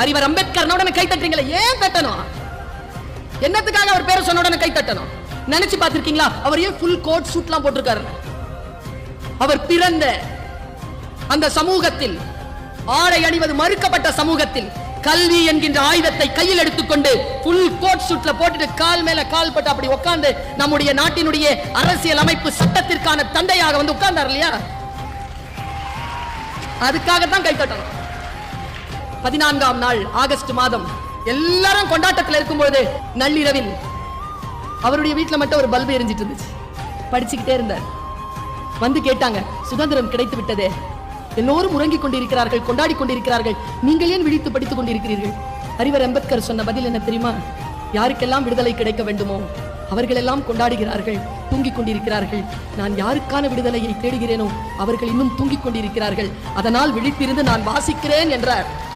அறிவர் அம்பேத்கர் உடனே கை தட்டுறீங்களா? ஏன் தட்டணும்? என்னத்துக்காக அவர் பேரை சொன்ன உடனே கை தட்டணும்? நினைச்சு பார்த்திருக்கீங்களா? அவர் ஏன் ஃபுல் கோட் சூட்லாம் போட்டிருக்காரு? அவர் பிறந்த அந்த சமூகத்தில், ஆடை அணிவது மறுக்கப்பட்ட சமூகத்தில், கல்வி என்கின்ற ஆயுதத்தை கையில் எடுத்துக்கொண்டு ஃபுல் கோட் சூட்ல போட்டுட்டு கால் மேல கால் பட்டு அப்படி உட்கார்ந்து நம்முடைய நாட்டினுடைய அரசியல் அமைப்பு சட்டத்திற்கான தந்தையாக வந்து உட்கார்ந்தார் இல்லையா? அதுக்காகத்தான் கை தட்டணும். 14ஆம் நாள் ஆகஸ்ட் மாதம் எல்லாரும் கொண்டாட்டத்தில் இருக்கும்போது நள்ளிரவில் அவருடைய வீட்டுல மட்டும் ஒரு பல்பு எரிஞ்சிட்டு இருந்துச்சு. படிச்சுக்கிட்டே இருந்தார். வந்து கேட்டாங்க, சுதந்திரம் கிடைத்து விட்டதே, எல்லோரும் உறங்கிக் கொண்டிருக்கிறார்கள், கொண்டாடி கொண்டிருக்கிறார்கள், நீங்கள் ஏன் விழித்து படித்துக் கொண்டிருக்கிறீர்கள்? அறிவர் அம்பேத்கர் சொன்ன பதில் என்ன தெரியுமா? யாருக்கெல்லாம் விடுதலை கிடைக்க வேண்டுமோ அவர்கள் எல்லாம் கொண்டாடுகிறார்கள், தூங்கிக் கொண்டிருக்கிறார்கள். நான் யாருக்கான விடுதலையை தேடுகிறேனோ அவர்கள் இன்னும் தூங்கிக் கொண்டிருக்கிறார்கள். அதனால் விழித்திருந்து நான் வாசிக்கிறேன் என்றார்.